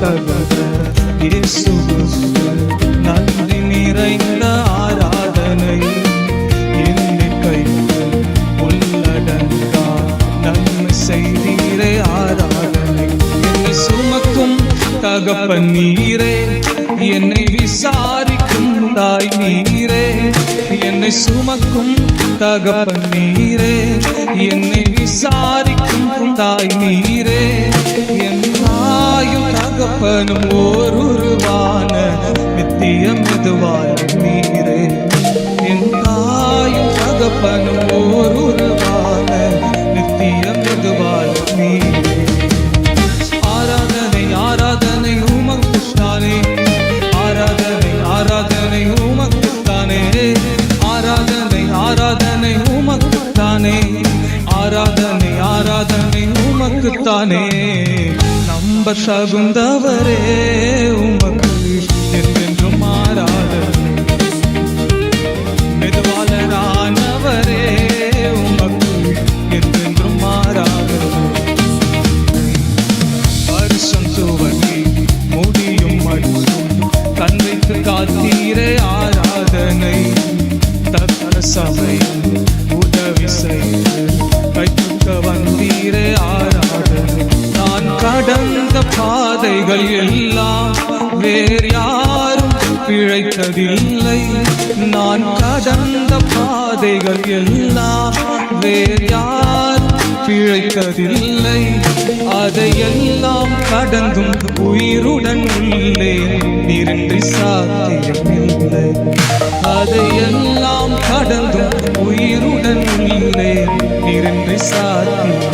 தகுந்த இயேசுவுக்கு நன்றி நிறைந்த ஆராதனை. எண்ணிக்கைக்கு உள்ளடங்கா நன்மை செய்தீரே ஆராதனை. என்னை சுமக்கும் தகப்பன் நீரே, என்னை விசாரிக்கும் தாய் நீரே. என்னை சுமக்கும் தகப்பன் நீரே, என்னை விசாரிக்கும் தாய் நீரே. என் தாயும் தகப்பனும் ஓருருவான நித்திய மெதுவான நீரே. என் தாயும் தகப்பனும் ஓருருவான நித்திய மெதுவான நீரே. ஆராதனை ஆராதனை உமக்குத்தானே, ஆராதனை ஆராதனை உமக்குத்தானே, ஆராதனை ஆராதனை உமக்குத்தானே, ஆராதனை ஆராதனை உமக்குத்தானே. நம்ப தகுந்தவரே உமக்கு என்றென்றும் ஆராதனை. மெதுவாளரானவரே உமக்கு என்றென்றும் ஆராதனை. வருஷம் துவங்கி முடியும் மட்டும் கண் வைத்து காத்தீரே ஆராதனை. தக்க சபை உதவி செய்து கைத்துக்க வந்தீரே ஆராதனை. நான் கடந்த பாதைகள் எல்லாம் வேறு யாரும் பிழைத்ததில்லை. நான் கடந்த பாதைகள் எல்லாம் வேறு யாரும் பிழைத்ததில்லை. அதையெல்லாம் கடந்தும் உயிருடன் உள்ளே நிரன்றி சாத்தியமில்லை. அதையெல்லாம் கடந்தும் உயிருடன் உள்ளே நிரன்றி சாத்தியம்